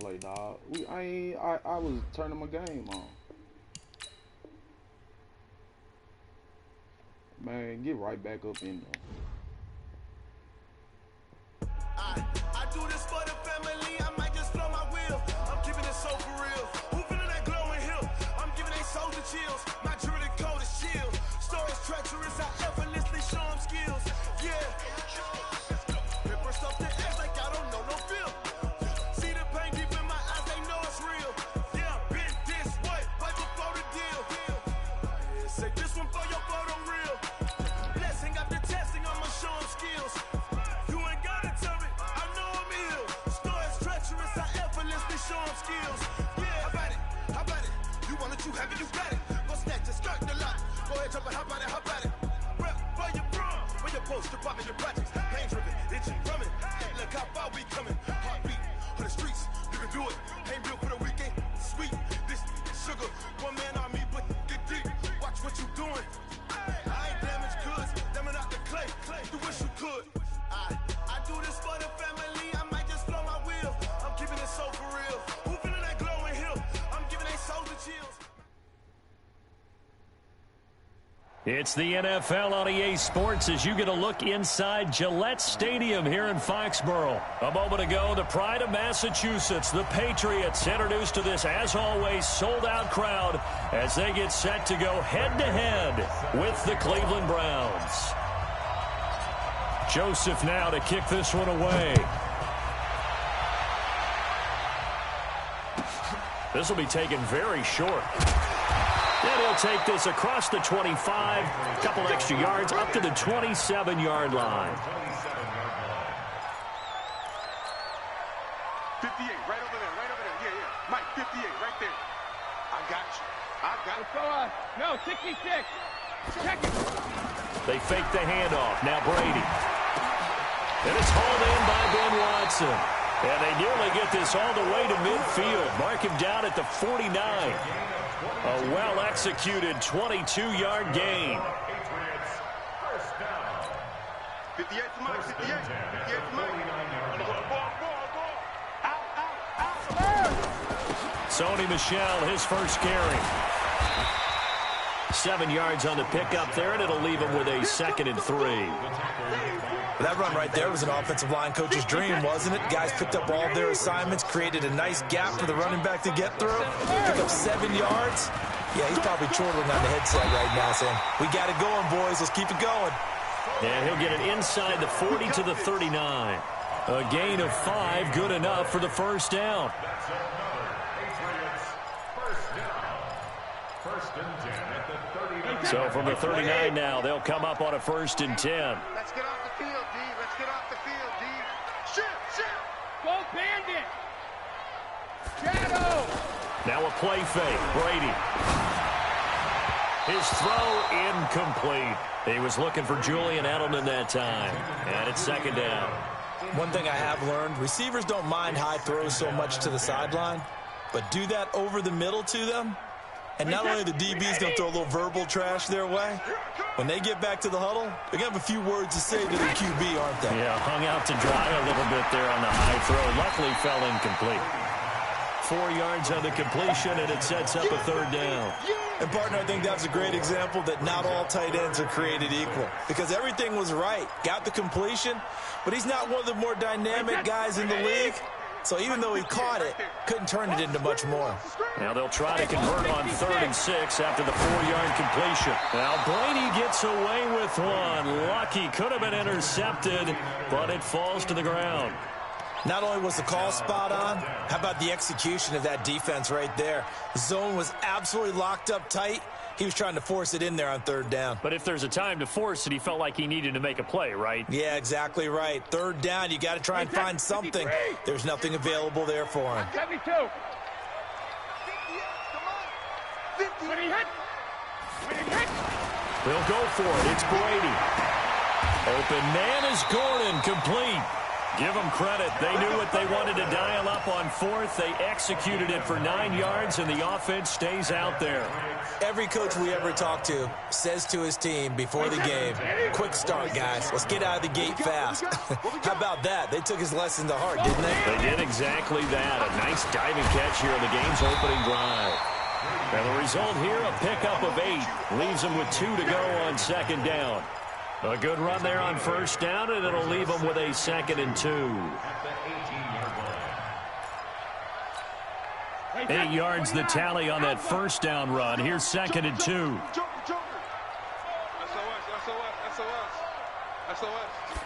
play, dog. I was turning my game on. Man, get right back up in there. I do this for the family. I might just blow my wheel. I'm keeping it so for real. Who feeling that glowing hill? I'm giving they soldier chills. My jewelry code is shield. Stories treacherous. I effortlessly show them skills. Yeah. Paper stuff the edge like I don't know no feel. See the pain deep in my eyes. They know it's real. Yeah, been this way before the deal. Yeah, say this one for your photo real. Blessing after testing, I'ma show them skills. You ain't gotta tell me. I know I'm ill. Stories treacherous. I effortlessly show them skills. Yeah, how about it? How about it? You want it, you have it, you got it. Go snatch it, skirt the lot. Go ahead, jump it, how about it? How about it? Rep where you from? Where you post, you're popping your projects. Pain driven, itching, drumming. Hey, look how far we coming. Heartbeat on the streets, you can do it. Ain't built for the weekend. Sweet, this sugar. One man army, but get deep. Watch what you doing. I ain't damaged goods, damn out the clay. You wish you could. I do this for the family. I might just blow my wheel. I'm keeping it so for real. Who feeling that glowing hill? I'm giving they soldier chills. It's the NFL on EA Sports as you get a look inside Gillette Stadium here in Foxborough. A moment ago, the pride of Massachusetts, the Patriots, introduced to this, as always, sold-out crowd as they get set to go head-to-head with the Cleveland Browns. Joseph now to kick this one away. This will be taken very short. And he'll take this across the 25, a couple extra yards, up to the 27-yard line. 58, right over there, yeah. Mike, 58, right there. I got you. Go on. No, 66. Check it. They fake the handoff. Now Brady. And it's hauled in by Ben Watson. And they nearly get this all the way to midfield. Mark him down at the 49. A well-executed 22-yard gain. 58 to Mike, 58 to Mike. Sony Michel, his first carry. 7 yards on the pickup there, and it'll leave him with a 2nd and 3. That run right there was an offensive line coach's dream, wasn't it? Guys picked up all of their assignments, created a nice gap for the running back to get through, pick up 7 yards. Yeah, he's probably chortling on the headset right now saying, we got it going, boys. Let's keep it going. And he'll get it inside the 40 to the 39. A gain of 5, good enough for the first down. So from the 39 now, they'll come up on a 1st and 10. Let's get off the field, D. Let's get off the field, D. Shoot. Go Bandit. Shadow. Now a play fake. Brady. His throw incomplete. He was looking for Julian Edelman that time. And it's 2nd down. One thing I have learned, receivers don't mind high throws so much to the sideline, but do that over the middle to them. And not only the DB's going to throw a little verbal trash their way, when they get back to the huddle, they're going to have a few words to say to their QB, aren't they? Yeah, hung out to dry a little bit there on the high throw. Luckily fell incomplete. 4 yards on the completion, and it sets up a 3rd down. And, partner, I think that was a great example that not all tight ends are created equal. Because everything was right. Got the completion, but he's not one of the more dynamic guys in the league. So even though he caught it, couldn't turn it into much more. Now they'll try to convert on 3rd and 6 after the 4-yard completion. Now Brady gets away with one. Lucky, could have been intercepted, but it falls to the ground. Not only was the call spot on, how about the execution of that defense right there? The zone was absolutely locked up tight. He was trying to force it in there on 3rd down. But if there's a time to force it, he felt like he needed to make a play, right? Yeah, exactly right. 3rd down, you got to try and find something. There's nothing available there for him. 72. When he hit. They'll go for it. It's Brady. Open man is Gordon, complete. Give them credit. They knew what they wanted to dial up on fourth. They executed it for 9 yards, and the offense stays out there. Every coach we ever talk to says to his team before the game, quick start, guys. Let's get out of the gate fast. How about that? They took his lesson to heart, didn't they? They did exactly that. A nice diving catch here on the game's opening drive. And the result here, a pickup of 8. Leaves them with 2 to go on second down. A good run there on first down, and it'll leave them with a 2nd and 2. 8 yards the tally on that first down run. Here's 2nd and 2.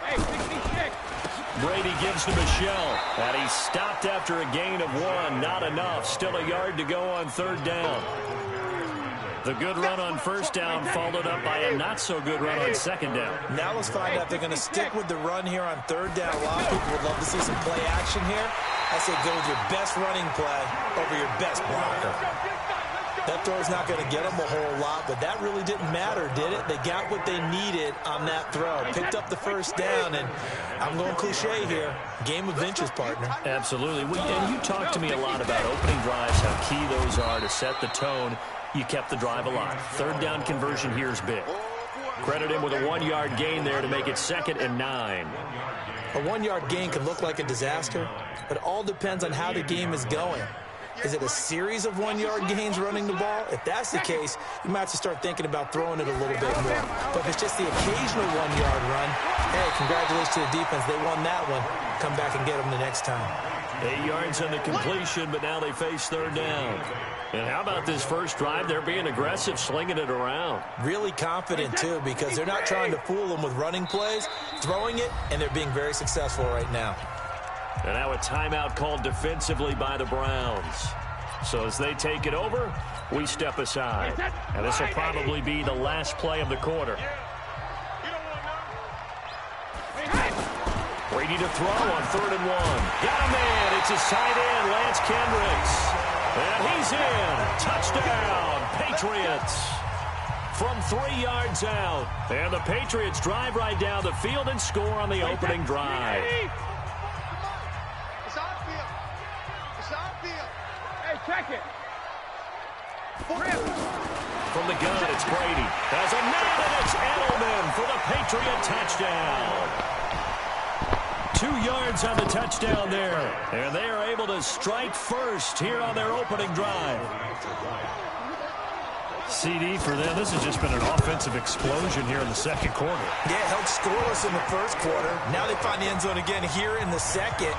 Hey, 66. Brady gives to Michelle, and he stopped after a gain of 1. Not enough. Still a yard to go on third down. The good run on first down followed up by a not-so-good run on second down. Now let's find out if they're going to stick with the run here on third down. A lot of people would love to see some play action here. I say go with your best running play over your best blocker. That throw's not going to get them a whole lot, but that really didn't matter, did it? They got what they needed on that throw. Picked up the first down, and I'm going cliche here. Game of inches, partner. Absolutely. And you talked to me a lot about opening drives, how key those are to set the tone. You kept the drive alive. Third down conversion here is big. Credit him with a 1-yard gain there to make it 2nd and 9. A 1-yard gain can look like a disaster, but it all depends on how the game is going. Is it a series of 1-yard gains running the ball? If that's the case, you might have to start thinking about throwing it a little bit more. But if it's just the occasional 1-yard run, hey, congratulations to the defense. They won that one. Come back and get them the next time. 8 yards on the completion, but now they face third down. And how about this first drive? They're being aggressive, slinging it around. Really confident, too, because they're not trying to fool them with running plays, throwing it, and they're being very successful right now. And now a timeout called defensively by the Browns. So as they take it over, we step aside. And this will probably be the last play of the quarter. Brady to throw on 3rd and 1. Got a man. It's his tight end, Lance Kendricks. And he's in. Touchdown, Patriots. From 3 yards out. And the Patriots drive right down the field and score on the opening drive. Hey, check it. From the gun, it's Brady. Has a man, and it's Edelman for the Patriot touchdown. 2 yards on the touchdown there. And they are able to strike first here on their opening drive. CD for them. This has just been an offensive explosion here in the second quarter. Yeah, held scoreless in the first quarter. Now they find the end zone again here in the second.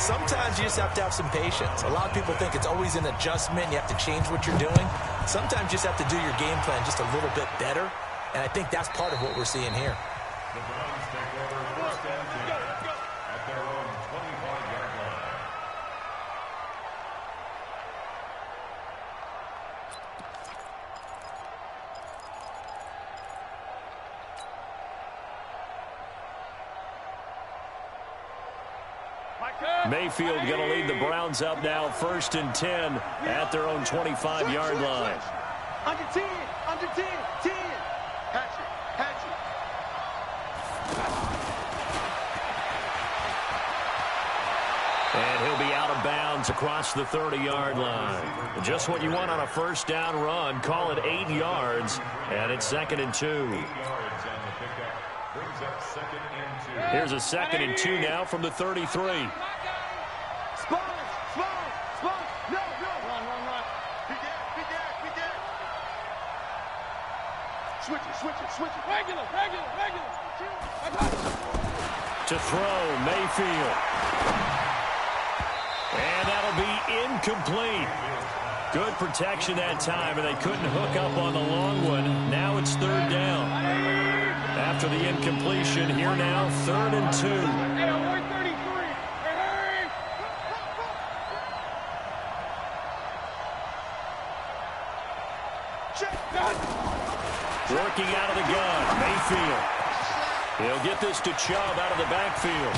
Sometimes you just have to have some patience. A lot of people think it's always an adjustment. You have to change what you're doing. Sometimes you just have to do your game plan just a little bit better. And I think that's part of what we're seeing here. The Browns take over first and 10 at their own 25-yard line. Mayfield going to lead the Browns up now 1st and 10 at their own 25-yard line. Under 10, 10. Hatchet. And he'll be out of bounds across the 30-yard line. Just what you want on a first down run. Call it 8 yards, and it's 2nd and 2. 8 yards on the pickup. Brings up 2nd and 2. Here's a 2nd and 2 now from the 33. Spawn. No. Run. Be dead. Switch it. Regular. To throw, Mayfield. And that'll be incomplete. Good protection that time, and they couldn't hook up on the long one. Now it's third down. After the incompletion, here now, 3rd and 2. Hey, 133. Hey. Working out of the gun, Mayfield. He'll get this to Chubb out of the backfield.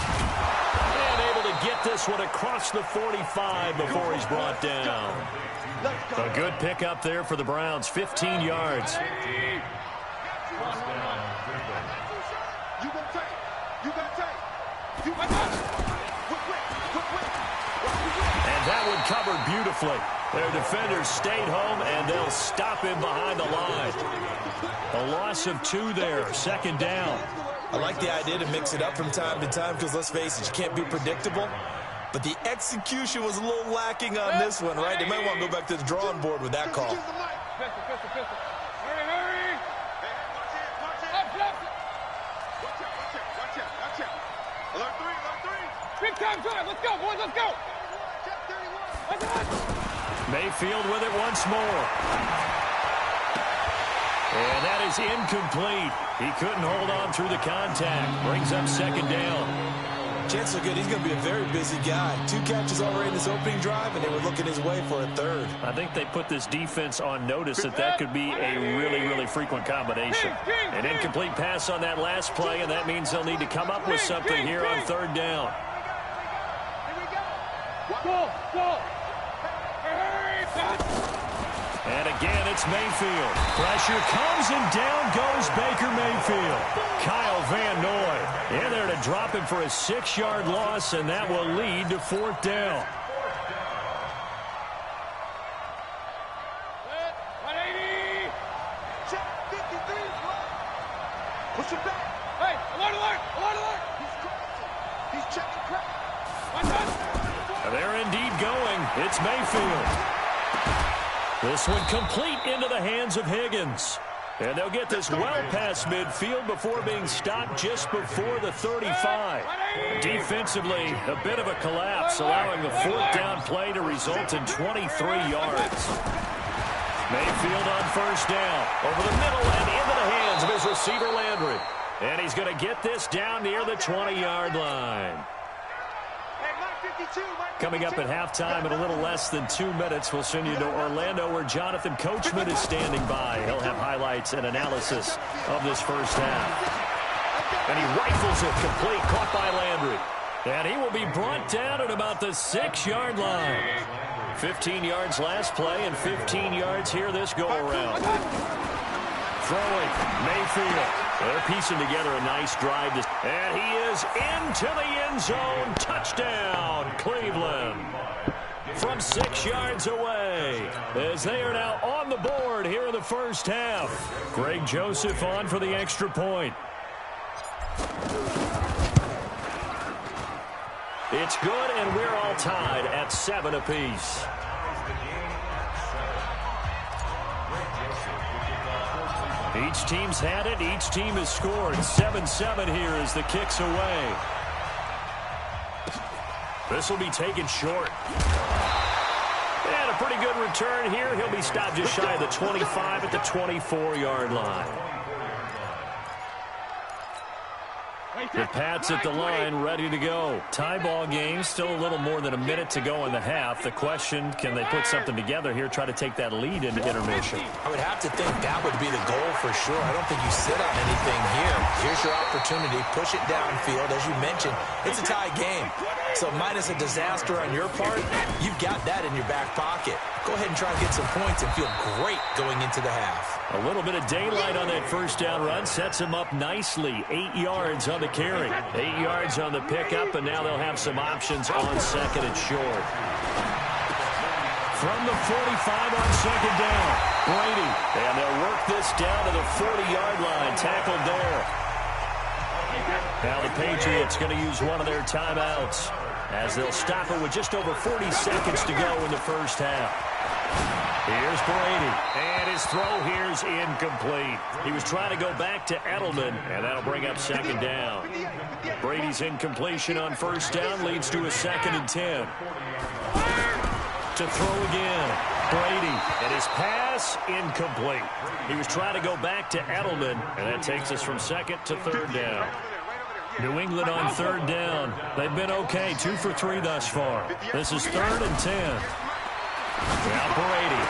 And able to get this one across the 45 before he's brought down. A good pickup there for the Browns, 15 yards. You got tape. that one covered beautifully. Their defenders stayed home, and they'll stop him behind the line. A loss of 2 there, 2nd down. I like the idea to mix it up from time to time because, let's face it, you can't be predictable. But the execution was a little lacking on this one, right? They might want to go back to the drawing board with that call. Pistol. Hurry. Watch out. Alert 3. Big time drive. Let's go, boys. Let's go. Mayfield with it once more. And that is incomplete. He couldn't hold on through the contact. Brings up 2nd down. Chances are good he's going to be a very busy guy. 2 catches already in this opening drive, and they were looking his way for a 3rd. I think they put this defense on notice that could be a really, really frequent combination. An incomplete pass on that last play, and that means they'll need to come up with something here on 3rd down. Go. And again, it's Mayfield. Pressure comes, and down goes Baker Mayfield. Kyle Van Noy in there to drop him for a 6-yard loss, and that will lead to 4th down. 180. Check 53. Push him back. Hey, alert. He's checking crack. They're indeed going. It's Mayfield. This one complete into the hands of Higgins. And they'll get this well past midfield before being stopped just before the 35. Defensively, a bit of a collapse, allowing the 4th down play to result in 23 yards. Mayfield on 1st down. Over the middle and into the hands of his receiver Landry. And he's going to get this down near the 20-yard line. Coming up at halftime in a little less than 2 minutes, we'll send you to Orlando where Jonathan Coachman is standing by. He'll have highlights and analysis of this first half. And he rifles it complete, caught by Landry. And he will be brought down at about the 6-yard line. 15 yards last play and 15 yards here this go-around. Throwing, Mayfield. They're piecing together a nice drive. And he is into the end zone. Touchdown, Cleveland. From 6 yards away. As they are now on the board here in the first half. Greg Joseph on for the extra point. It's good, and we're all tied at 7 apiece. Each team's had it. Each team has scored. 7-7 here as the kick's away. This will be taken short. And a pretty good return here. He'll be stopped just shy of the 25 at the 24-yard line. The Pats at the line, ready to go. Tie ball game, still a little more than a minute to go in the half. The question, can they put something together here, try to take that lead into intermission? I would have to think that would be the goal for sure. I don't think you sit on anything here. Here's your opportunity. Push it downfield. As you mentioned, it's a tie game. So minus a disaster on your part, you've got that in your back pocket. Go ahead and try and get some points and feel great going into the half. A little bit of daylight on that first down run sets him up nicely. 8 yards on the carry. 8 yards on the pickup, and now they'll have some options on 2nd and short. From the 45 on 2nd down, Brady. And they'll work this down to the 40-yard line. Tackled there. Now the Patriots going to use one of their timeouts as they'll stop it with just over 40 seconds to go in the first half. Here's Brady, and his throw here's incomplete. He was trying to go back to Edelman, and that'll bring up 2nd down. Brady's incompletion on 1st down leads to a 2nd and 10. To throw again, Brady, and his pass incomplete. He was trying to go back to Edelman, and that takes us from 2nd to 3rd down. New England on 3rd down. They've been okay, 2 for 3 thus far. This is 3rd and 10. Now Brady.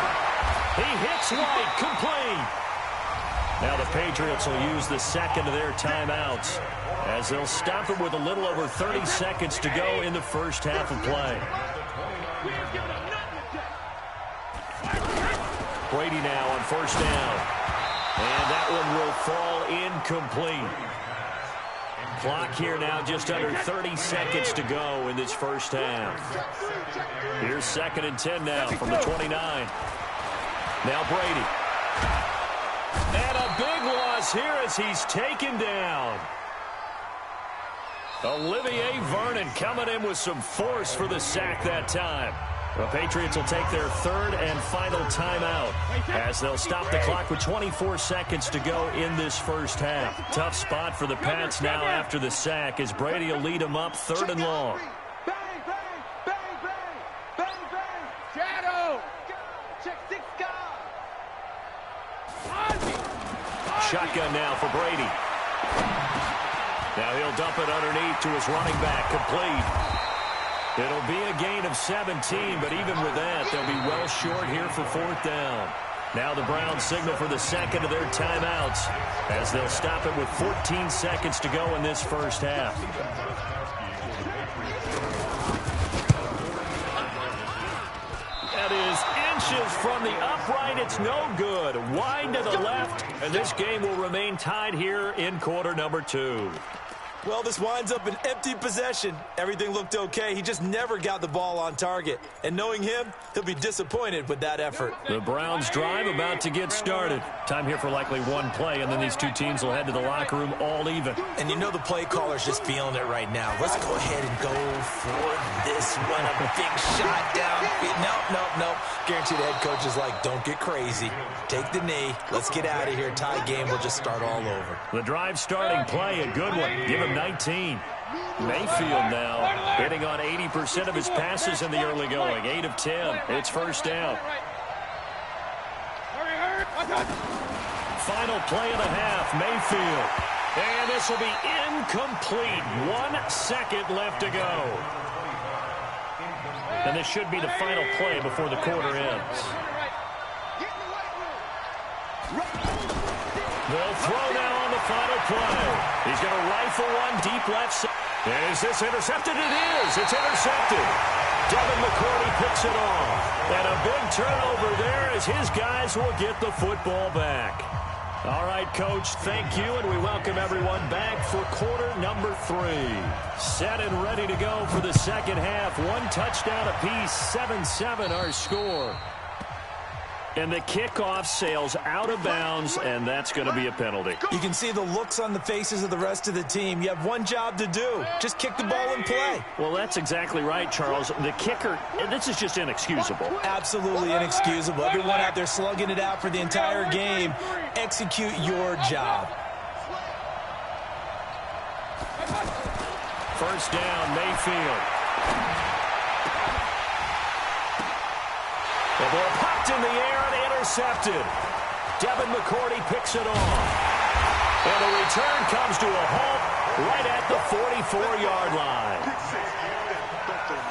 He hits White, complete. Now the Patriots will use the 2nd of their timeouts as they'll stop it with a little over 30 seconds to go in the first half of play. Brady now on 1st down. And that one will fall incomplete. Clock here now, just under 30 seconds to go in this first half. Here's 2nd and 10 now from the 29. Now Brady. And a big loss here as he's taken down. Olivier Vernon coming in with some force for the sack that time. The Patriots will take their 3rd and final timeout as they'll stop the clock with 24 seconds to go in this first half. Tough spot for the Pats now after the sack as Brady will lead them up 3rd and long. Shotgun now for Brady. Now he'll dump it underneath to his running back, complete. It'll be a gain of 17, but even with that, they'll be well short here for 4th down. Now the Browns signal for the 2nd of their timeouts as they'll stop it with 14 seconds to go in this first half. That is inches from the upright. It's no good. Wide to the left, and this game will remain tied here in quarter number 2. Well, this winds up an empty possession. Everything looked okay. He just never got the ball on target. And knowing him, he'll be disappointed with that effort. The Browns drive about to get started. Time here for likely one play, and then these two teams will head to the locker room all even. And you know the play caller's just feeling it right now. Let's go ahead and go for this one. A big shot down. Nope. Guarantee the head coach is like, don't get crazy. Take the knee. Let's get out of here. Tie game. We'll just start all over. The drive starting play, a good one. Give him 19. Mayfield now hitting on 80% of his passes in the early going. 8 of 10. It's first down. Final play of the half, Mayfield. And this will be incomplete. 1 second left to go. And this should be the final play before the quarter ends. They'll throw now on the final play. He's going to rifle one deep left side. Is this intercepted? It is. It's intercepted. Devin McCourty picks it off. And a big turnover there as his guys will get the football back. All right, Coach, thank you, and we welcome everyone back for quarter number 3. Set and ready to go for the second half. 1 touchdown apiece, 7-7 our score. And the kickoff sails out of bounds, and that's going to be a penalty. You can see the looks on the faces of the rest of the team. You have one job to do. Just kick the ball and play. Well, that's exactly right, Charles. The kicker, this is just inexcusable. Absolutely inexcusable. Everyone out there slugging it out for the entire game. Execute your job. First down, Mayfield. The ball popped in the air and intercepted. Devin McCourty picks it off. And the return comes to a halt right at the 44-yard line.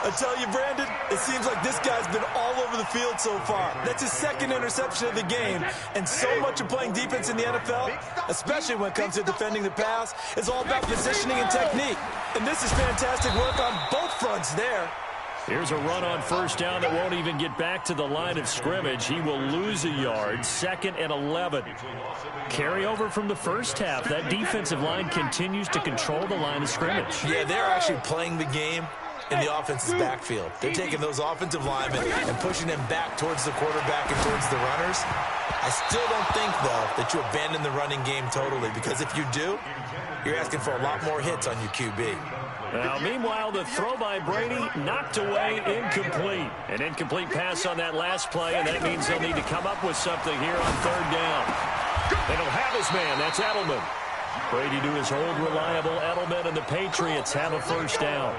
I tell you, Brandon, it seems like this guy's been all over the field so far. That's his 2nd interception of the game. And so much of playing defense in the NFL, especially when it comes to defending the pass, is all about positioning and technique. And this is fantastic work on both fronts there. Here's a run on first down that won't even get back to the line of scrimmage. He will lose a yard. 2nd and 11. Carry over from the first half. That defensive line continues to control the line of scrimmage. Yeah, they're actually playing the game in the offense's backfield. They're taking those offensive linemen and pushing them back towards the quarterback and towards the runners. I still don't think, though, that you abandon the running game totally, because if you do, you're asking for a lot more hits on your QB. Now, meanwhile, the throw by Brady knocked away, incomplete. An incomplete pass on that last play, and that means they'll need to come up with something here on 3rd down. They don't have his man. That's Edelman. Brady to his old reliable Edelman, and the Patriots have a first down.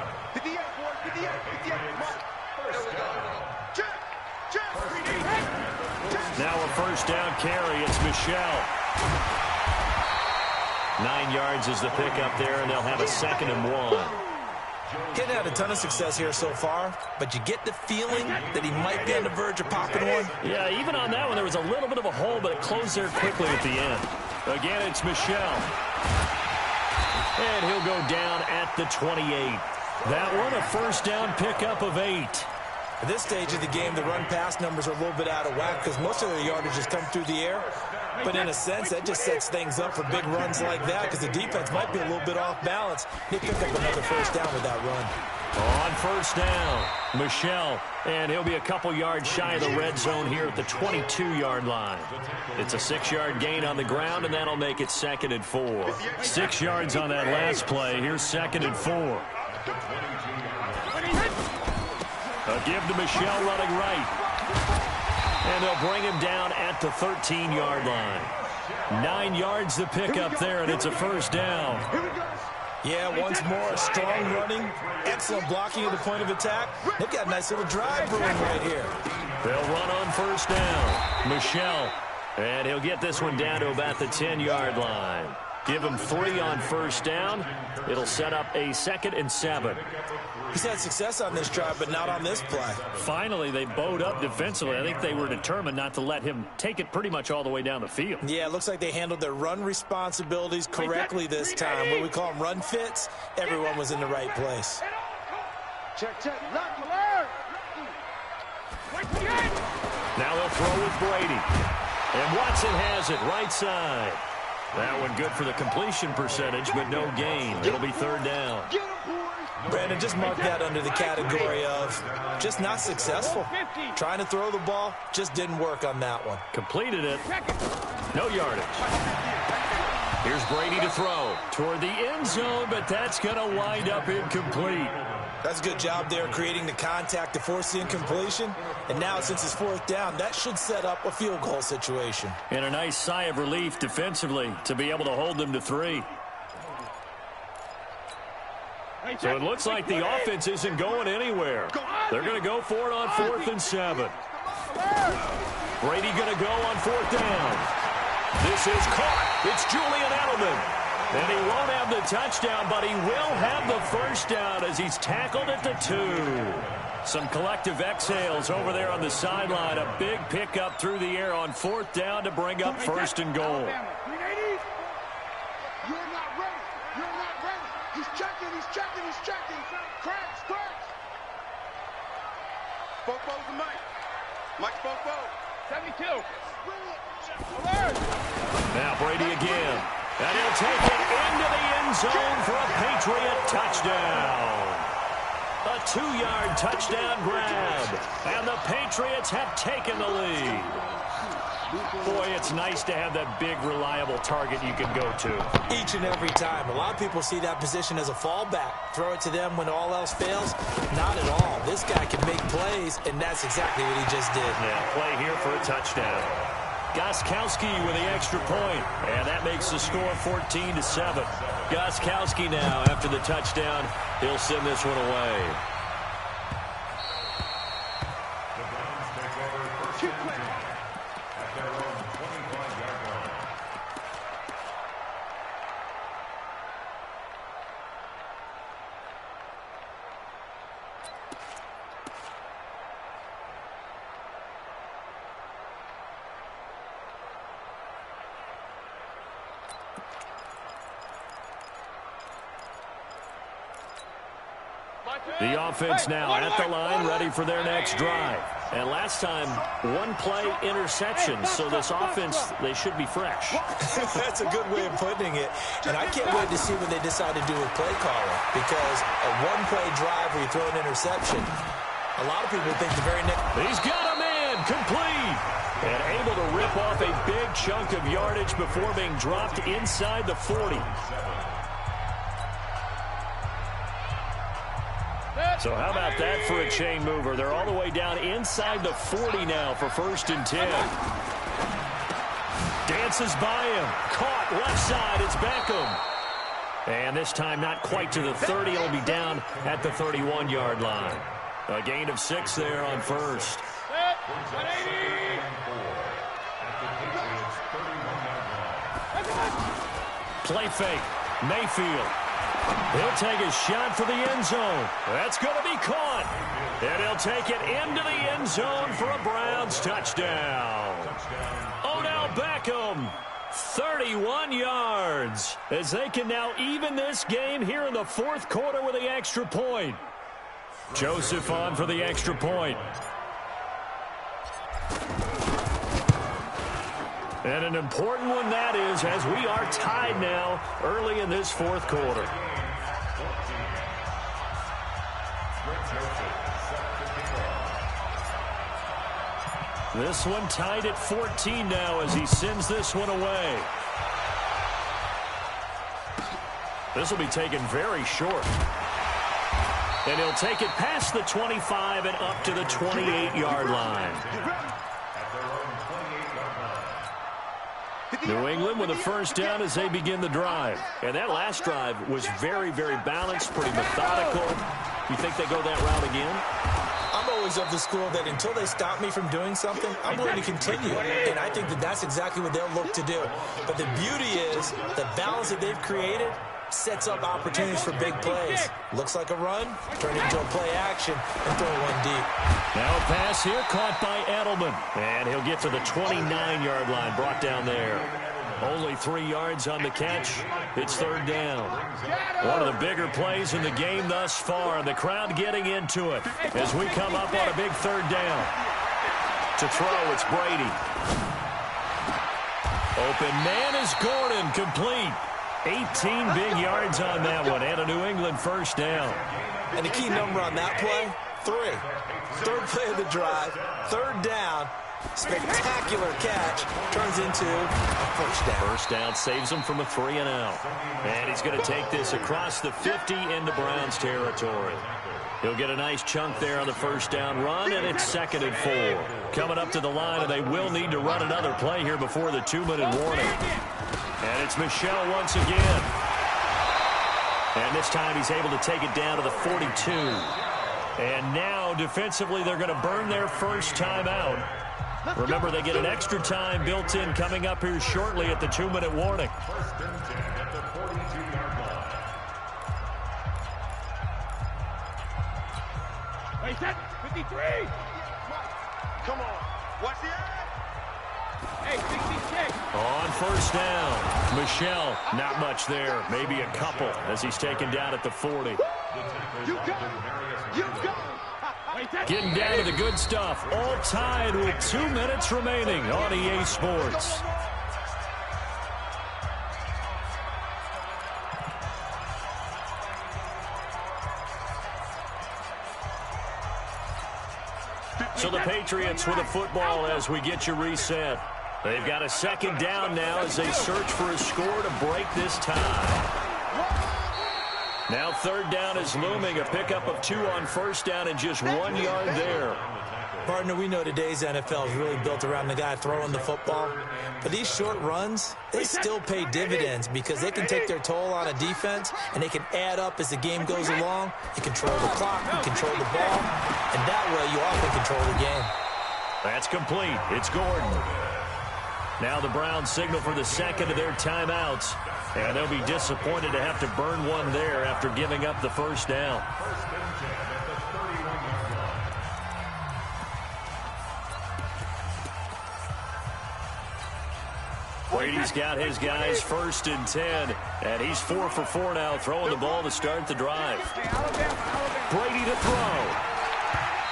Now a first down carry. It's Michelle. 9 yards is the pickup there, and they'll have a 2nd and 1. Getting had a ton of success here so far, but you get the feeling that he might be on the verge of popping one. Yeah, even on that one, there was a little bit of a hole, but it closed there quickly at the end. Again, it's Michelle. And he'll go down at the 28. That one, a first down pickup of 8. At this stage of the game, the run-pass numbers are a little bit out of whack because most of their yardage has come through the air. But in a sense, that just sets things up for big runs like that because the defense might be a little bit off balance. They pick up another first down with that run. On first down, Michel, and he'll be a couple yards shy of the red zone here at the 22-yard line. It's a 6-yard gain on the ground, and that'll make it 2nd and 4. 6 yards on that last play. Here's 2nd and 4. A give to Michel running right. And they'll bring him down at the 13-yard line. 9 yards to pick up there, and it's a first down. Yeah, once more, strong running, excellent blocking at the point of attack. They've got a nice little drive brewing right here. They'll run on first down. Michel, and he'll get this one down to about the 10-yard line. Give him 3 on first down. It'll set up a 2nd and 7. He's had success on this drive, but not on this play. Finally, they bowed up defensively. I think they were determined not to let him take it pretty much all the way down the field. Yeah, it looks like they handled their run responsibilities correctly this time. What we call them run fits, everyone was in the right place. Check. Alert. Now they'll throw with Brady. And Watson has it right side. That one good for the completion percentage, but no gain. It'll be 3rd down. Brandon, just mark that under the category of just not successful. Trying to throw the ball, just didn't work on that one. Completed it. No yardage. Here's Brady to throw toward the end zone, but that's going to wind up incomplete. That's a good job there creating the contact to force the incompletion. And now, since it's 4th down, that should set up a field goal situation. And a nice sigh of relief defensively to be able to hold them to 3. So it looks like the offense isn't going anywhere. They're going to go for it on 4th and 7. Brady going to go on 4th down. This is caught. It's Julian Edelman. And he won't have the touchdown, but he will have the first down as he's tackled at the 2. Some collective exhales over there on the sideline. A big pickup through the air on 4th down to bring up 1st and goal. You're not ready. He's checking. Cracks. Bofo's the Mike. Mike's Bofo. 72. Alert. Now Brady again. And he'll take it into the end zone for a Patriot touchdown. A 2-yard touchdown grab. And the Patriots have taken the lead. Boy, it's nice to have that big, reliable target you can go to. Each and every time. A lot of people see that position as a fallback. Throw it to them when all else fails. Not at all. This guy can make plays, and that's exactly what he just did. Yeah, play here for a touchdown. Gostkowski with the extra point, and that makes the score 14-7. Gostkowski now, after the touchdown, he'll send this one away. The Browns take over first and 10 at their own 25-yard line. The offense now at the line, ready for their next drive. And last time, 1-play interception, so this offense, they should be fresh. That's a good way of putting it. And I can't wait to see what they decide to do with play calling, because a 1-play drive where you throw an interception, a lot of people think the very next... He's got a man, complete. And able to rip off a big chunk of yardage before being dropped inside the 40. So how about that for a chain mover? They're all the way down inside the 40 now for 1st and 10. Dances by him. Caught left side. It's Beckham. And this time not quite to the 30. It'll be down at the 31-yard line. A gain of 6 there on 1st. Play fake. Mayfield. He'll take a shot for the end zone. That's going to be caught. And he'll take it into the end zone for a Browns touchdown. Odell Beckham, 31 yards, as they can now even this game here in the 4th quarter with the extra point. Joseph on for the extra point. And an important one that is, as we are tied now early in this fourth quarter. This one tied at 14 now as he sends this one away. This will be taken very short. And he'll take it past the 25 and up to the 28-yard line. New England with a first down as they begin the drive. And that last drive was very, very balanced, pretty methodical. You think they go that route again? I'm always of the school that until they stop me from doing something, I'm going to continue. And I think that that's exactly what they'll look to do. But the beauty is the balance that they've created sets up opportunities for big plays. Looks like a run, turn into a play action, and throw one deep. Now a pass here caught by Edelman. And he'll get to the 29-yard line, brought down there. Only 3 yards on the catch. It's third down. One of the bigger plays in the game thus far, and the crowd getting into it as we come up on a big third down. To throw, it's Brady. Open man is Gordon, complete. 18 big yards on that one, and a New England first down. And the key number on that play, 3. Third play of the drive, third down. Spectacular catch turns into a first down. First down saves him from a 3-and-out. And he's going to take this across the 50 into Browns territory. He'll get a nice chunk there on the first down run, and it's 2nd and 4. Coming up to the line, and they will need to run another play here before the 2-minute warning. And it's Michel once again. And this time he's able to take it down to the 42. And now defensively they're going to burn their first timeout. Remember, they get an extra time built in coming up here shortly at the 2-minute warning. First and 10 at the 42-yard line. Wait, set. 53. Come on. Watch the eye. Hey, 66. On first down, Michel, not much there. Maybe a couple as he's taken down at the 40. You got it. You got it. Getting down to the good stuff. All tied with 2 minutes remaining on EA Sports. So the Patriots with the football as we get you reset. They've got a second down now as they search for a score to break this tie. Now third down is looming. A pickup of 2 on first down and just 1 yard there. Partner, we know today's NFL is really built around the guy throwing the football. But these short runs, they still pay dividends because they can take their toll on a defense and they can add up as the game goes along. You control the clock, you control the ball, and that way you often control the game. That's complete. It's Gordon. Now the Browns signal for the second of their timeouts. And they'll be disappointed to have to burn one there after giving up the first down. First and 10 at the 31-yard line. Brady's got his guys first and 10. And he's 4 for 4 now, throwing the ball to start the drive. Brady to throw.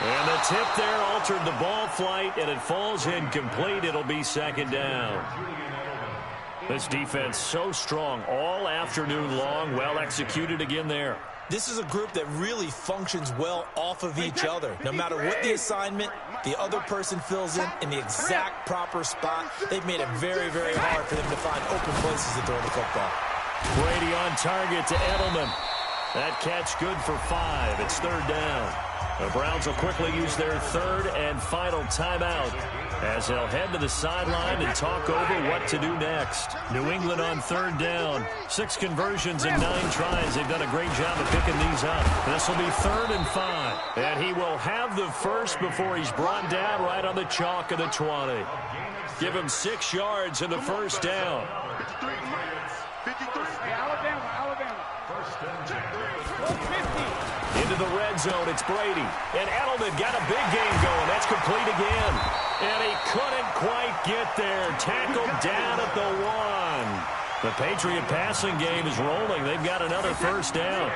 And the tip there altered the ball flight, and it falls incomplete. It'll be second down. This defense so strong all afternoon long. Well executed again there. This is a group that really functions well off of each other. No matter what the assignment, the other person fills in the exact proper spot. They've made it very, very hard for them to find open places to throw the football. Brady on target to Edelman. That catch good for 5. It's third down. The Browns will quickly use their third and final timeout as they'll head to the sideline and talk over what to do next. New England on third down. 6 conversions in 9 tries. They've done a great job of picking these up. This will be third and 5. And he will have the first before he's brought down right on the chalk of the 20. Give him 6 yards in the first down. 53. Alabama. First and 10 at the 50. Into the red zone, it's Brady. And Edelman got a big game going. That's complete again. And he couldn't quite get there. Tackled down at the 1. The Patriot passing game is rolling. They've got another first down.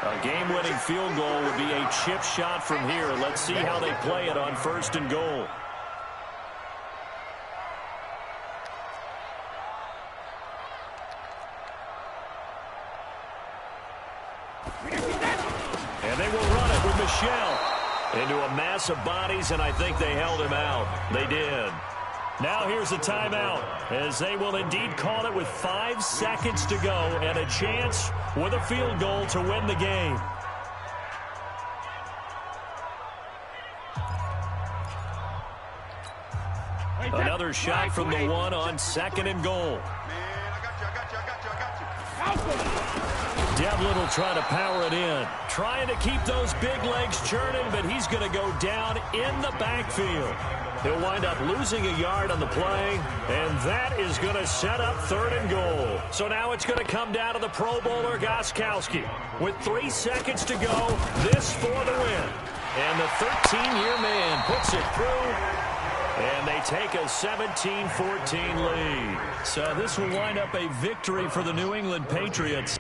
A game-winning field goal would be a chip shot from here. Let's see how they play it on first and goal. shell into a mass of bodies, and I think they held him out. They did. Now here's a timeout, as they will indeed call it with 5 seconds to go and a chance with a field goal to win the game. Another shot from the one on 2nd and goal. Man, I got you. Devlin will try to power it in. Trying to keep those big legs churning, but he's going to go down in the backfield. He'll wind up losing a yard on the play, and that is going to set up 3rd and goal. So now it's going to come down to the Pro Bowler Gostkowski. With 3 seconds to go, this for the win. And the 13-year man puts it through. And they take a 17-14 lead. So this will wind up a victory for the New England Patriots.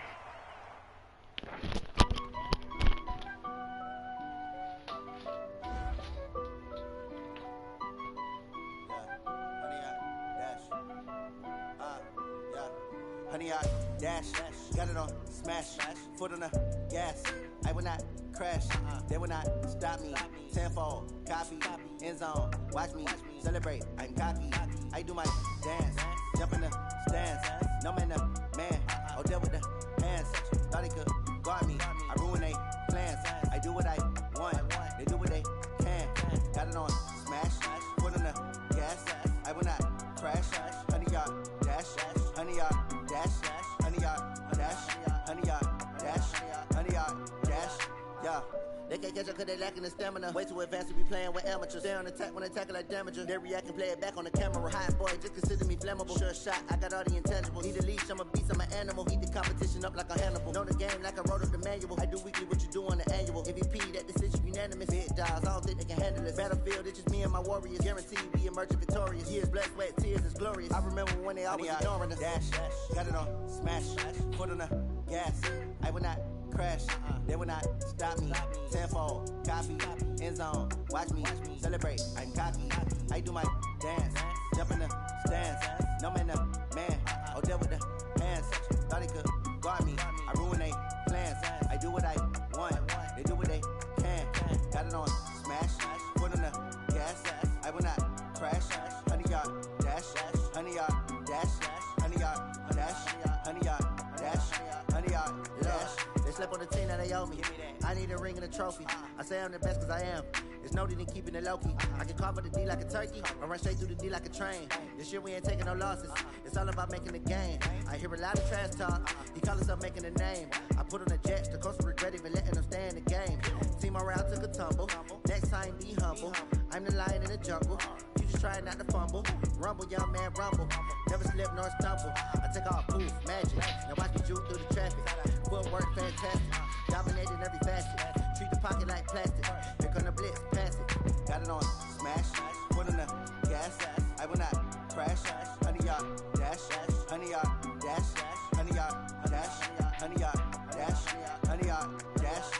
Honey, I dash, got it on smash, foot on the gas. I will not crash, they will not stop me. Tenfold, copy, end zone, watch me celebrate. I'm cocky, I do my dance, jump in the stands. No man, man, oh deal with the hands. Thought he could guard me, I ruin they plans. I do what I want, they do what they can. Got it on smash, foot on the gas. I will not crash, honey, y'all dash, honey, y'all dash, honey, y'all dash, honey, y'all dash, honey, y'all dash, yeah. They can't catch up cause they lacking the stamina. Way too advanced to be playing with amateurs. Stay on attack when attack like damager. They react and play it back on the camera. Hot boy, just consider me flammable. Sure shot, I got all the intangibles. Need a leash, I'm a beast, I'm an animal. Eat the competition up like a Hannibal. Know the game like I wrote up the manual. I do weekly what you do on the annual. MVP, that decision unanimous. Big dogs, I don't think they can handle this. Battlefield, it's just me and my warriors. Guaranteed we emerging victorious. Years, blood, sweat, tears, it's glorious. I remember when they always ignoring us. Dash, got it on smash, foot on the gas. I will not crash, they will not stop me. Tenfold, copy, end zone, watch me celebrate. I'm cocky, I do my dance, jump in the stands. No man, man, oh deal with the hands. Thought he could guard me, I ruin they plans. I do what I want, they do what they can. Got it on smash, foot on the gas. I will not crash, honey, y'all dash, honey, y'all dash, honey, y'all dash, honey, y'all dash, honey, y'all dash. Slept on the team that they owe me. I need a ring and a trophy. I say I'm the best cause I am. There's no need in keeping it low-key. I can carve up the D like a turkey or run straight through the D like a train. This year we ain't taking no losses. It's all about making the game. I hear a lot of trash talk. He call himself making a name. I put on the Jets. The coach regret even letting them stay in the game. Team morale took a tumble. Next time be humble. I'm the lion in the jungle. You just try not to fumble. Rumble, young man, rumble. Never slip nor stumble. I take off, poof, magic. Now watch me juke through the traffic. Footwork fantastic. Dominating every facet. Treat the pocket like plastic. Here come the blitz, pass it. Got it on smash. Foot on the gas. I will not crash. Honey, y'all dash. Honey, y'all dash. Honey, y'all dash. Honey, y'all dash. Honey, y'all dash.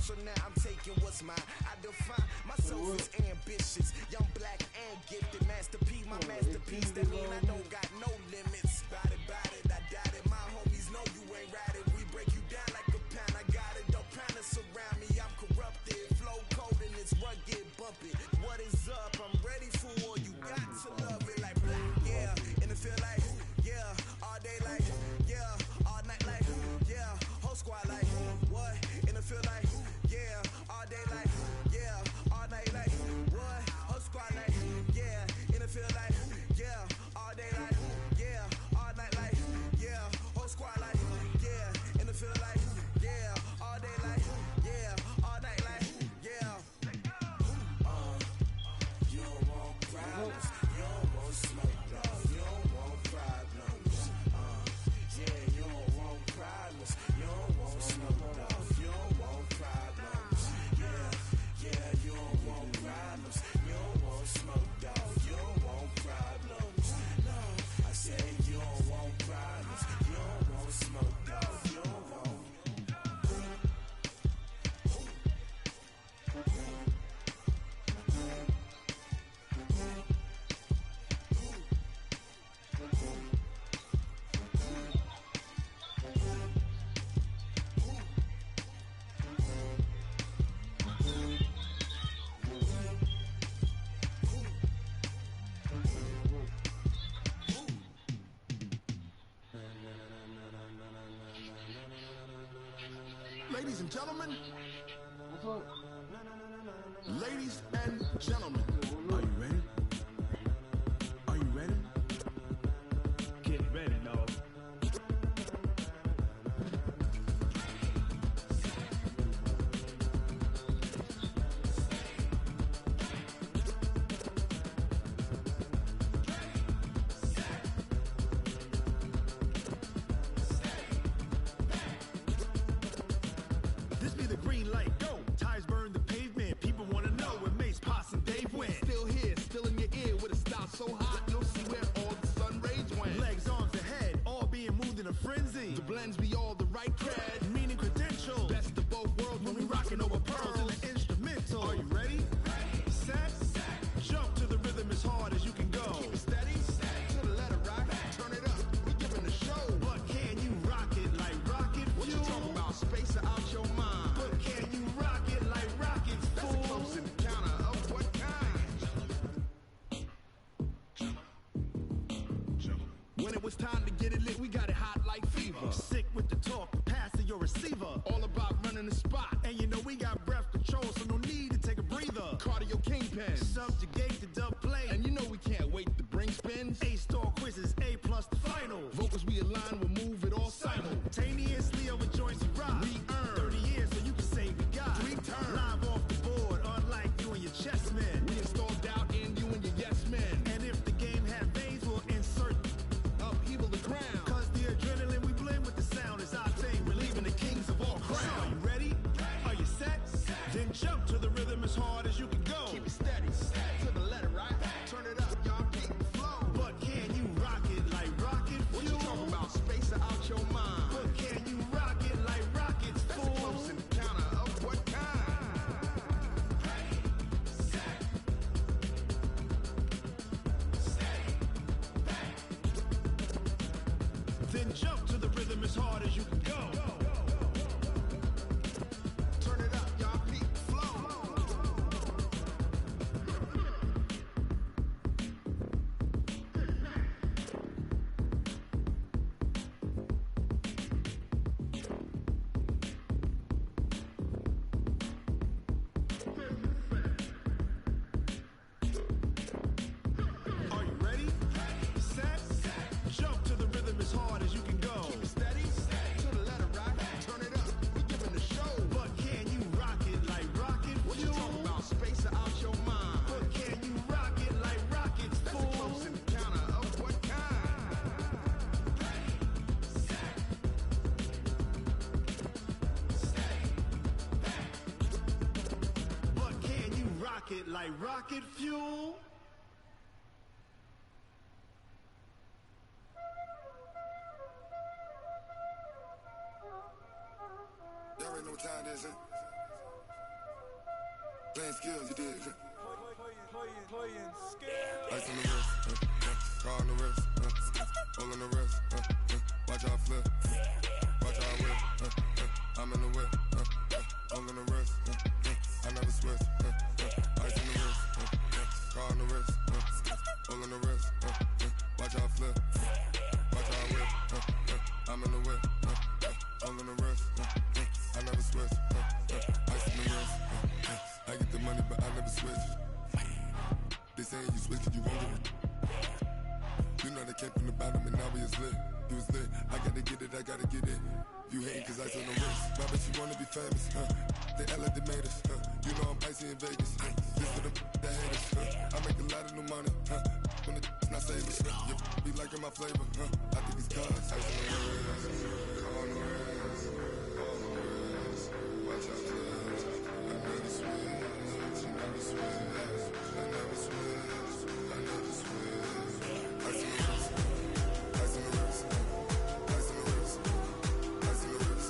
so now I'm taking what's mine. I define myself as ambitious, young, black, and gifted. Master P, my masterpiece. That mean I don't got no limits. Bout it, I doubt it. My homies know you ain't ratted. We break you down like a pound. I got it, don't panic surround me. I'm corrupted, flow cold and it's rugged, bumpy. What is up? I'm ready for war. You got to love it like black, yeah. And it feel like, yeah, all day like, yeah, all night like, yeah, whole squad like, what? And it feel like, yeah, all day like, yeah, all night like, what? Whole squad like, yeah, and it feel like, yeah, all day like, yeah, all night like, yeah, whole squad like, yeah, and it feel like, yeah, all day like, yeah, all night like, yeah. You don't want problems, you don't want smoke, dog, you don't want problems. Yeah, you don't want problems, you don't want smoke, dog, you don't want problems. Yeah, you don't want problems, you don't want smoke, dog, you don't want problems. No, I said you don't want problems, you don't want smoke, dog, you don't want. Ladies and gentlemen, What's up? ladies and gentlemen, are you ready? Are you ready? Get ready, dog. This be the green light, go. Tires burn the pavement. People want to know where Mace, Poss, and Dave went. Still here, still in your ear with a style so hot, you'll see where all the sun rays went. Legs, arms, and head, all being moved in a frenzy. The blends be all the right cred, meaning credentials. Best of both worlds when we rocking over pearls in the instrumental. Are you ready? Set, jump to the rhythm as hard as you can go. Keep it steady, to the letter right. Turn it up, we giving the show. But can you rock it like rocket fuel? What you talking about? Space out your mind. But can you rock it like rockets, fool? That's a close encounter of what kind? When it was time to get it lit, we got it hot like fever. Sick with the talk, pass to your receiver. All about running the spot. And you know we got breath control, so no need to take a breather. Cardio kingpin, subjugate the dub play. And you know we can't wait to bring spins. A-star quizzes, A+ the final. Vocals we align, we'll move it all simultaneously over joints we rock. We earn 30 years, so you can say we got 3 turns. Live off the board, unlike you and your chess men. We install doubt in you and your yes men. And if the game had veins, we'll insert upheaval the ground. Cause the adrenaline we blend with the sound is our thing. We're leaving the kings of all crowns. So are you ready? Are you set? Then jump to the rhythm as hard as you can go. Keep it steady, to the letter right. Turn it up, y'all keep the flow. But can you rock it like rocket fuel? What you talking about? Space out your mind. But can you rock it like rockets, fool? That's a close encounter of what kind? Then jump to the rhythm as hard as you can go. Turn it up, y'all keep the flow. Are you ready? Set, jump to the rhythm as hard as you can go. Keep it steady, to the letter right. Turn it up, we giving the show. But can you rock it like rocket fuel? What you talking about? Space out your mind. But can you rock it like rockets, fool? That's a close encounter of what kind? But can you rock it like rocket fuel? There ain't no time, is it? Playing skills, you did. Playing skills. Ice on the wrist, car on the wrist, all on the wrist, watch how I flip, watch how I whip, I'm in the whip, all on the wrist, I never switch, ice on the wrist, car on the wrist, all on the wrist, watch how I flip, watch how I whip, I'm in the whip, all on the wrist, I never switch, ice on the wrist, I get the money but I never switch. They say you switch it, you won't get it. You know they came from the bottom and now we is lit. You was lit, I gotta get it, I gotta get it. You hating cause ice on the wrist. My bitch, you wanna be famous, They act like they made us, You know I'm icy in Vegas, This for the that hate us, I make a lot of new money, When the not savers, You be liking my flavor, I think it's cause ice on the wrist, on the wrist, on the wrist. Watch out, cuz I never switch, you never switch. I never switch, I never switch. Ice on the wrist, ice on the wrist, ice on the wrist, ice on the wrist, ice on the wrist,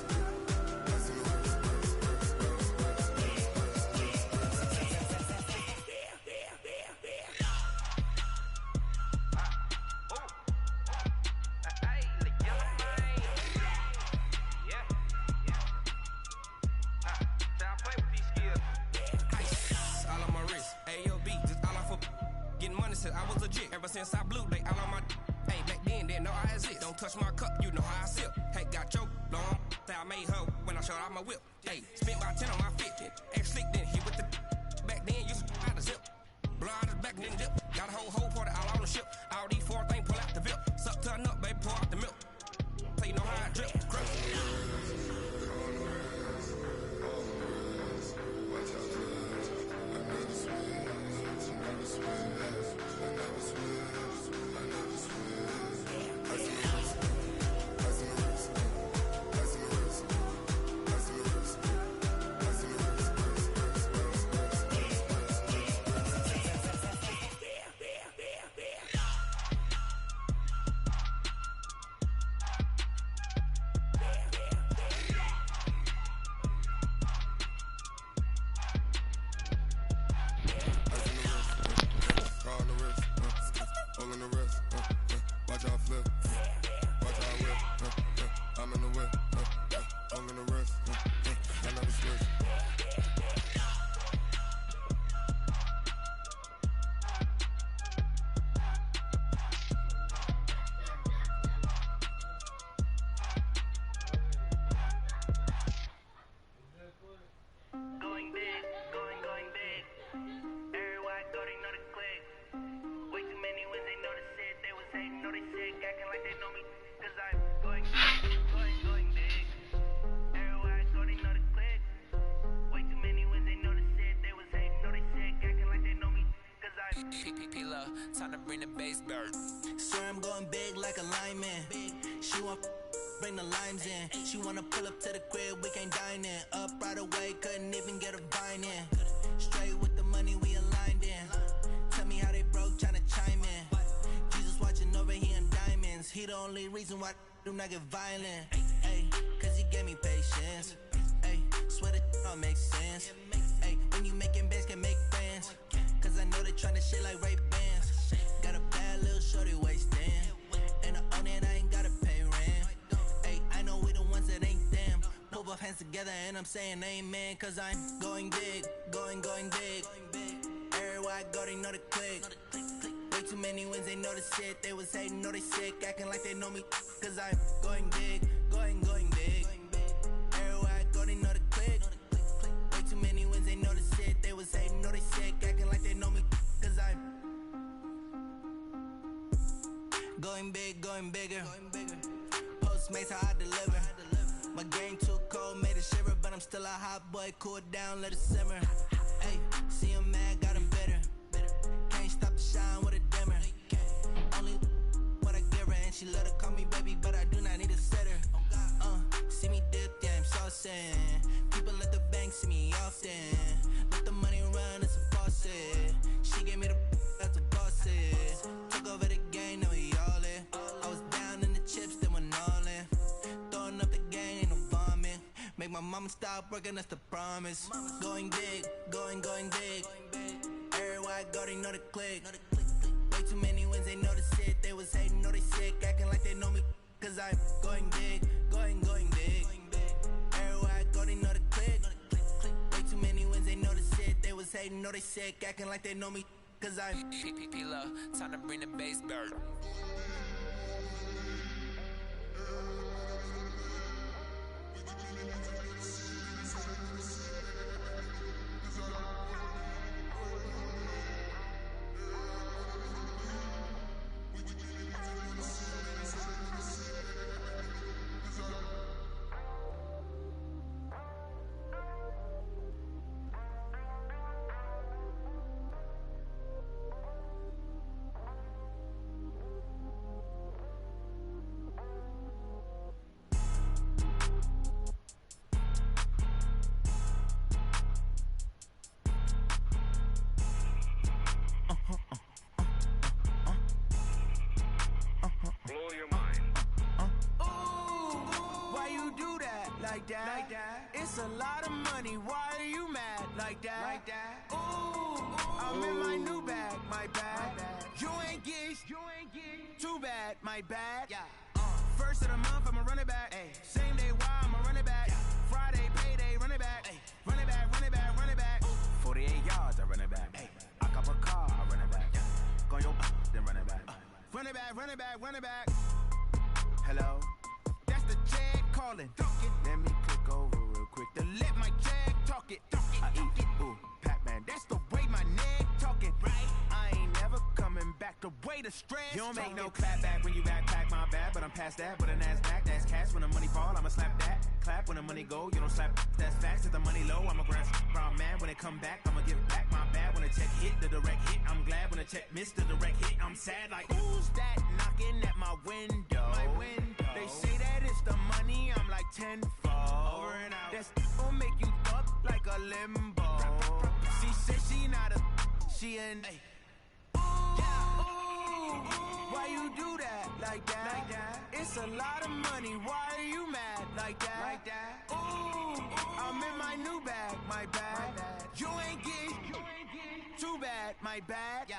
I was legit ever since I blew they all on my hey back then didn't know I exist. Don't touch my cup, you know how I sip. Hey, got your long that I made her when I showed out my whip. Hey, spent about 10 on my fit, X slick then hit with the back then used to out the zip. Blow out his back then dip. Got a whole party all on the ship. All these four things pull out the VIP. Suck turn up, baby, pour out the milk. So you know how I drip. Crush. watch out, cuz I never switch, you never switch. I never switch, I never switch. Ice on the wrist, ice on the wrist, ice on the wrist, ice on the wrist, ice on the wrist, all on the wrist, watch how I flip, watch how I whip, I'm in the whip, all on the wrist, I never switch. Going big, going big. Everywhere I go, they know the click. Way too many wins, they know the shit. They was hating, know they sick, acting like they know me. Cause I'm going big, going big. Everywhere I go, they know the click. Way too many wins, they know the shit. They was hating, know they sick, acting like they know me. Cause I'm P-P-P-Love, time to bring the bass bird. Swear I'm going big like a lineman. She want bring the limes in. She wanna pull up to the crib, we can't dine in. Up right away, couldn't even get a vine in. Straight with the money, we aligned in. Tell me how they broke, tryna chime in. Jesus watching over here in diamonds. He the only reason why I do not get violent. Ay, cause he gave me patience. Ay, swear that don't make sense. Ay, when you making bands, can make friends. Cause I know they tryna shit like Ray-Bans. Got a bad little shorty wasting. And I own it, I ain't gotta pay rent. Ay, I know we the ones that ain't them. Put both hands together and I'm saying amen. Cause I'm going big, going big. Everywhere I go, they know the click. Way too many wins, they know the shit. They was hating, know they sick, acting like they know me. Cause I'm going big, going big. Everywhere I go, they know the click. Way too many wins, they know the shit. They was hating, know they sick, acting like they know me. Cause I'm going big, going bigger. Postmates how I deliver. My game too cold, made it shiver, but I'm still a hot boy. Cool it down, let it simmer. Hey, see him mad, got him bitter. Can't stop the shine with a dimmer. Only what I give her, and she let her call me baby, but I do not need a sitter. See me dip, yeah, I'm saucing. People at the bank see me often. Let the money run, it's a faucet. She gave me the that's a bosses. Took over the game, now we all in. I was down in the chips, then went all in. Throwing up the gang, ain't no bombing. Make my mama stop working, that's the promise. Going big, going big. Everywhere I go, they know the click. Way too many wins, they know the shit. They was hating, know they sick, acting like they know me. Cause I'm going big, going big. Everywhere I go, they know the click. Way too many wins, they know the shit. They was hating, know they sick, acting like they know me. Cause I'm P-P-P-Love, time to bring the bass bird. Like that. It's a lot of money. Why are you mad like that? Ooh, I'm in my new bag, my bad. You ain't get too bad, my bad. First of the month, I'ma run it back. Same day, why I'ma run it back. Friday, payday, run it back. Run it back, run it back, run it back. 48 yards, I run it back. I cop a car, I run it back. Go your then run it back. Run it back, run it back, run it back. Hello? That's the jag calling. Let me click over real quick to let my jag talk it. I eat, ooh, Pac-Man. That's the way my neck talking. Right? I ain't never coming back. The way the stress. You don't make no clap back when you backpack, my bad. But I'm past that with a NASDAQ. That's cash when the money fall. I'ma slap that. Clap when the money go. You don't slap. That's facts. If the money low, I'ma grab brown man. When it come back, I'ma give back my bad. When the check hit, the direct hit. I'm glad when the check missed the direct hit. I'm sad like who's that knocking at my window? My window. They say that it's the money, I'm like tenfold. Over and out. That's gon' make you fuck like a limbo. She said she not a, she an. Why you do that like that? It's a lot of money. Why are you mad like that? Ooh, I'm in my new bag, my bad. You ain't get too bad, my bad.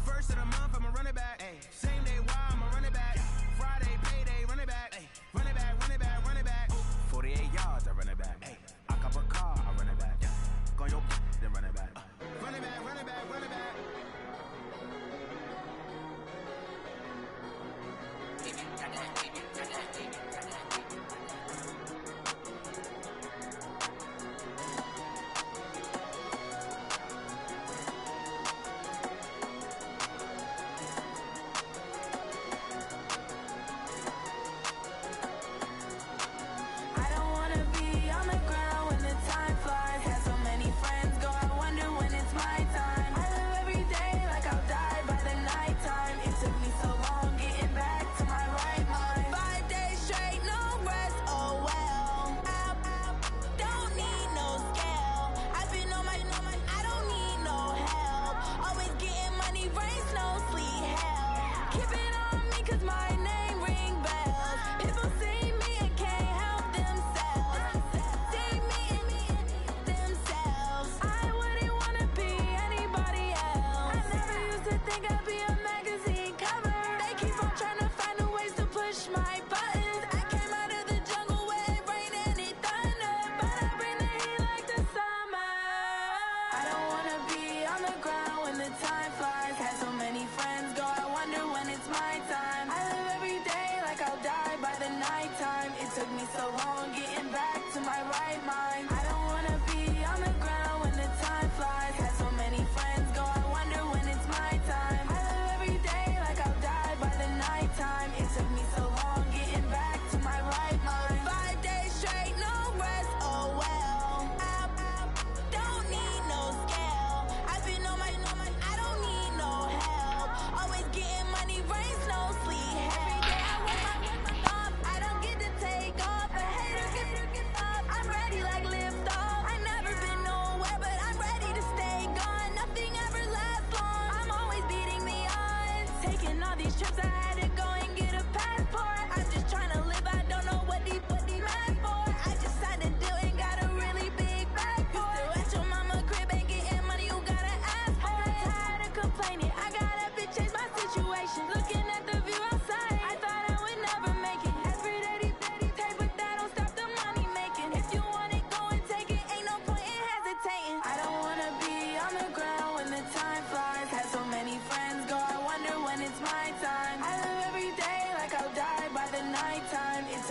First of the month, I'ma run it back. Same day, why I'ma run it back. Friday, payday, run it back. Run it back, run it back, run it back. 48 yards, I run it back. I cop a car, I run it back. Go your then run it back. Run it back, run it back, run it back.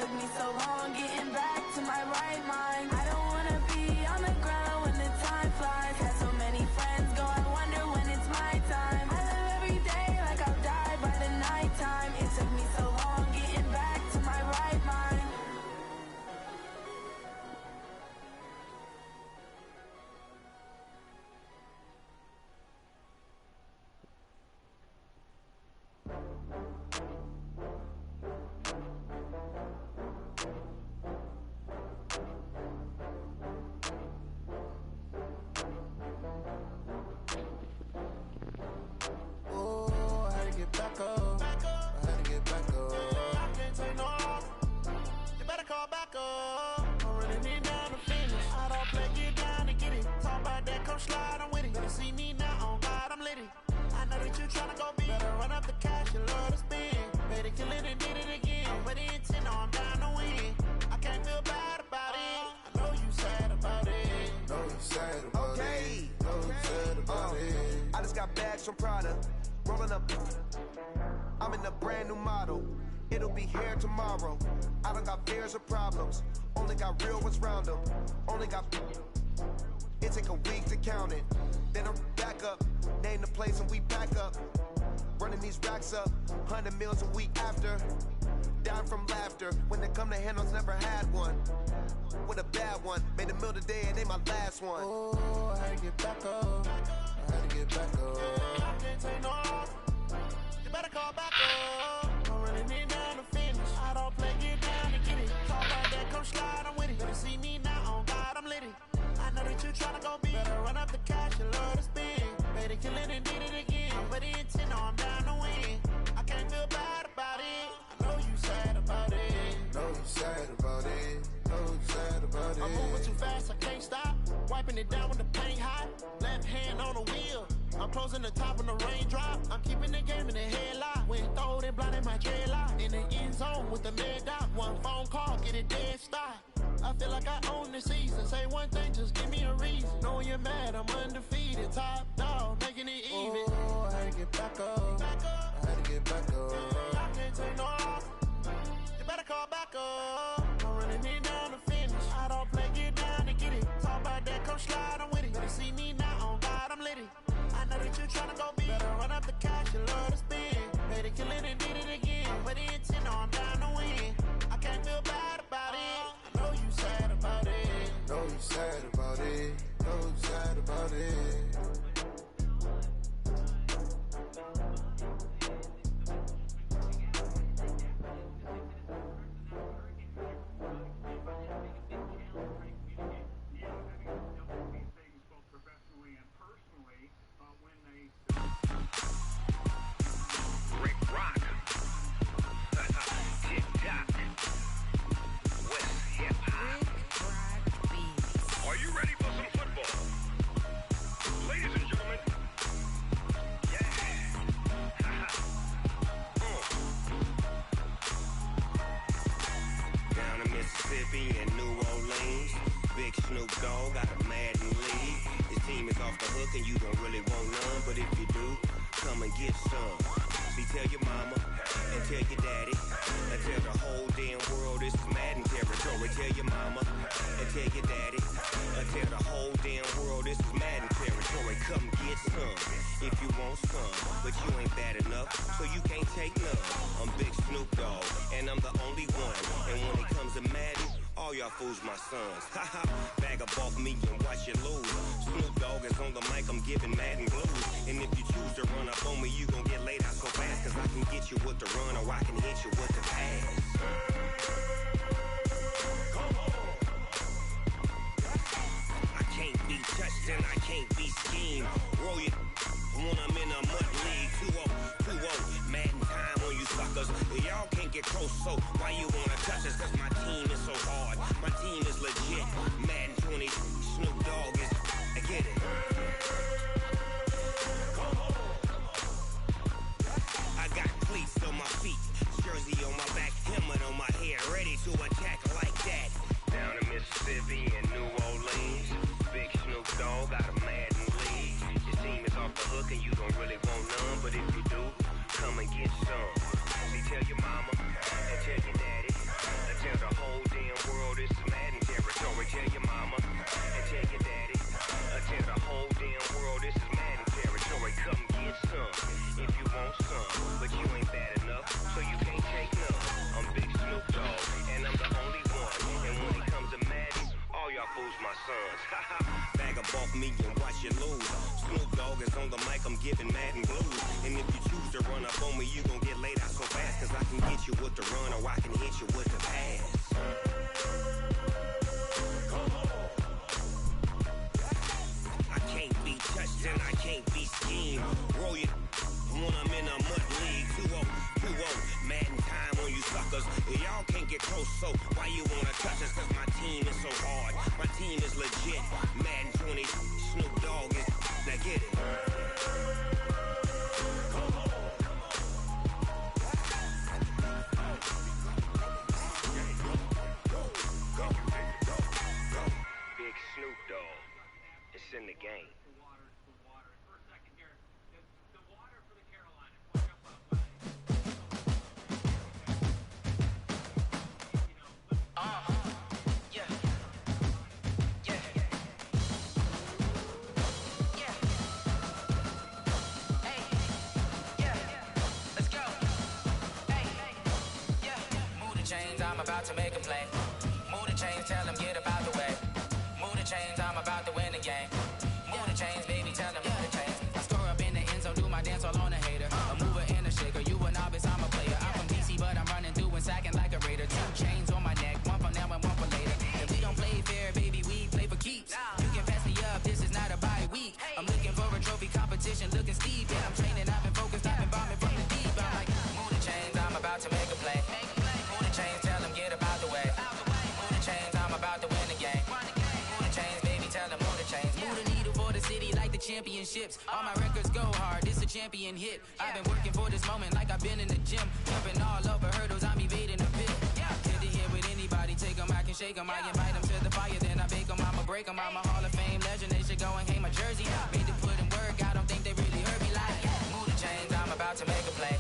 took me so long getting back to my right mind. I don't wanna be on the ground when the time flies. Had so many friends go, I wonder when it's my time. I live every day like I'll die by the nighttime. It took me so long getting back to my right mind. Oh, I had to get back up. I had to get back up. I can't take no loss. You better call back up. I'm running it down to finish. I don't play, get down to get it. Talk about that, come slide, I'm with it. Better see me now, on God, I'm litty. I know that you tryna go big. Better run up the cash, you love to spend. Better kill it and did it again. I'm with the intent, I'm down to win. I can't feel bad about it. I know you sad about it. Know you sad about it. Know you sad about it. I just got bags from Prada, rolling up. I'm in a brand new model. It'll be here tomorrow. I don't got fears or problems. Only got real ones round them. Only got. It take a week to count it. Then I'm back up. Name the place and we back up. Running these racks up. 100 meals a week after. Down from laughter. When they come to handles, never had one. With a bad one. Made a meal today and ain't my last one. Oh, I had to get back up. I had to get back up. I can't take no loss. You better call back up. I'm running it down to finish. I don't play, get down to get it. Talk about that, come slide, I'm with it. Better see me now, on God, I'm litty. I know that you tryna go big. Better run up the cash, you love to spend. Better kill it and did it again. But the intent, I'm down to win. I can't feel bad about it. I know you sad about it. Know you sad about it. Know you sad about it. I'm moving too fast, I can't stop. Wiping it down with the paint hot. Left hand on the wheel. I'm closing the top when the raindrop. I'm keeping the game in the headlock. When throw it blind in my dreadlock. In the end zone with the mad dot. One phone call, get it dead stop. I feel like I own the season. Say one thing, just give me a reason. Knowing you're mad, I'm undefeated. Top dog, making it even. Oh, I had to get back up. I had to get back up. I can't take no loss. You better call back up. I'm running it down to finish. I don't play, get down to get it. Talk about that, come slide, I'm with it. Better see me now, on God, I'm litty. I know that you tryna go big. Better run up the cash, you love to spend. Better kill it and did it again. But the intent, I'm down to win. I can't feel bad about it. I know you sad about it. Know you sad about it. Know you sad about it. Rick Rock. Tick-tock. West hip-hop. Are you ready for some football? Ladies and gentlemen. Yeah. Down in Mississippi and New Orleans, Big Snoop Dogg got a Madden league. His team is off the hook and you don't really want none, but if you do, come and get some. See, tell your mama and tell your daddy and tell the whole damn world this is Madden territory. Tell your mama and tell your daddy and tell the whole damn world this is Madden territory. Come get some if you want some, but you ain't bad enough, so you can't take none. I'm Big Snoop Dogg and I'm the only one, and when it comes to Madden, all y'all fools my sons. Haha, bag up off me and watch you lose. Snoop Dogg is on the mic, I'm giving Madden blues. And if you choose to run up on me, you gon' get laid out so fast, cause I can get you with the run or I can hit you with the pass. I can't be touched and I can't be schemed. Roll you when I'm in a mud league. 2-0, Madden time on you suckers. Y'all can't get close, so why you wanna touch us? Cause my team is so hard. My team is legit. Madden 20, Snoop Dogg is. I get it. I got cleats on my feet, jersey on my back, helmet on my me and watch you lose. Snoop Dogg is on the mic, I'm giving Madden blues. And if you choose to run up on me, you gon' get laid out so fast. Cause I can get you with the run or I can hit you with the pass. I can't be touched and I can't be schemed. Roll you when I'm in a mud league. 2-0, Madden time on you suckers. Y'all can't get close, so why you wanna touch us? Cause my team is so hard, my team is legit. Madden 20, Snoop Dogg is, now get it. Big Snoop Dogg, it's in the game. To make a play. Move the chains, tell them get about the way. Move the chains, I'm about to win the game. Move the chains, baby, tell them move the chains. I store up in the end zone, do my dance all on a hater. A mover and a shaker, you a novice, I'm a player. I'm from DC, but I'm running through and sacking like a raider. 2 chains on my neck, one for now and one for later. If we don't play fair, baby, we play for keeps. You can pass me up, this is not a bye week. I'm looking for a trophy competition, looking steep. Yeah, I'm training, I've been focused, I've been bombing from the deep. I'm like, move the chains, I'm about to make a play. Move the chains, tell them get about the way. Move the chains, I'm about to win the game. Move the chains, baby, tell them move the chains. Move the needle for the city like the championships. All my records go hard, this a champion hit. I've been working for this moment like I've been in the gym. Jumping all over hurdles, I'm evading a bit. Get to here with anybody, take them, I can shake them. I invite them to the fire, then I bake them, I'ma break them. I'm a Hall of Fame legend, they should go and hang my jersey. Made to put in work, I don't think they really heard me like. Move the chains, I'm about to make a play.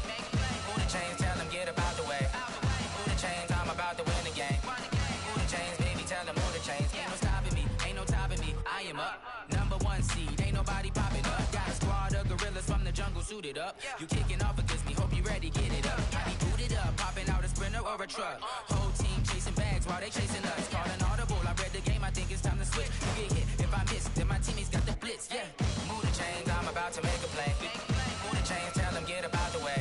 Move the chains, tell them get about the way. Move the chains, I'm about to win the game. Move the chains, baby, tell them move the chains. Ain't no stopping me, ain't no topping me. I am up, #1 seed, ain't nobody popping up. Got a squad of gorillas from the jungle suited up. You kicking off against me, hope you ready, get it up. I be booted up, popping out a Sprinter or a truck. Whole team chasing bags while they chasing us. Call an audible, I read the game, I think it's time to switch. You get hit, if I miss, then my teammates got the blitz, yeah. Move the chains, I'm about to make a play. Move the chains, tell them get about the way.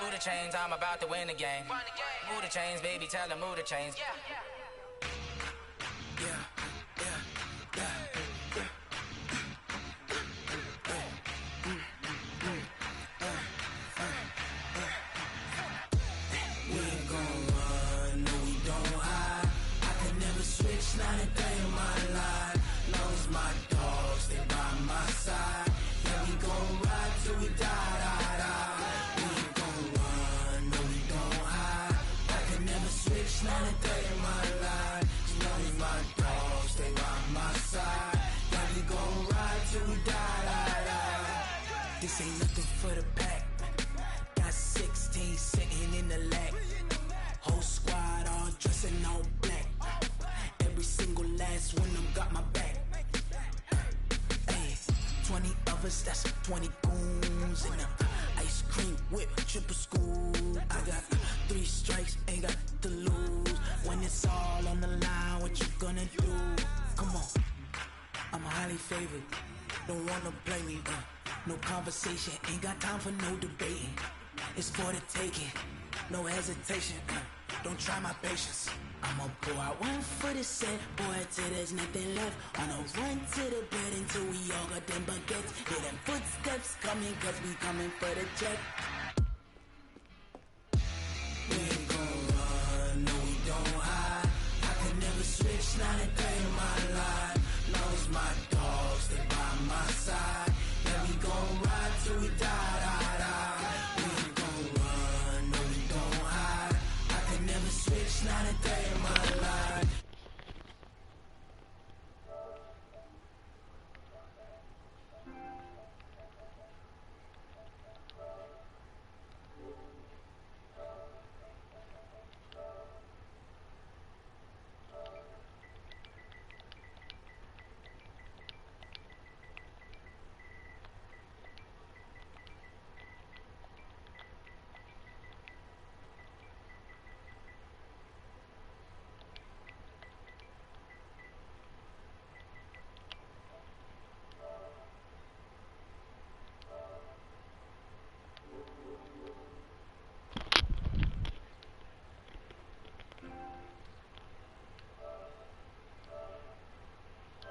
Move the chains, I'm about to win the game. Move the chains, baby, tell them move the chains. We ain't gon' run, no we don't hide. I can never switch, not a day in my life. Long as my dogs, they by my side. Yeah, we gon' ride till we die, die, die. We ain't gon' run, no we don't hide. I can never switch, not a day in my life. As long as my dogs, they by my side. Yeah, we gon' ride till we die, die, die. This ain't nothing for the pack. Got 16 sitting in the lag. Whole squad all dressed in all black. Every single last one of them got my back. Hey, 20 of us, that's 20 goons. And the ice cream whip, triple scoop. I got 3 strikes, ain't got to lose. When it's all on the line, what you gonna do? Come on, I'm highly favored. Don't wanna play me, no conversation, ain't got time for no debating. It's for the taking, no hesitation. Don't try my patience. I'ma pour out one for the set, boy, till there's nothing left. On a run to the bed until we all got them baguettes. Hear them footsteps coming, cause we coming for the check.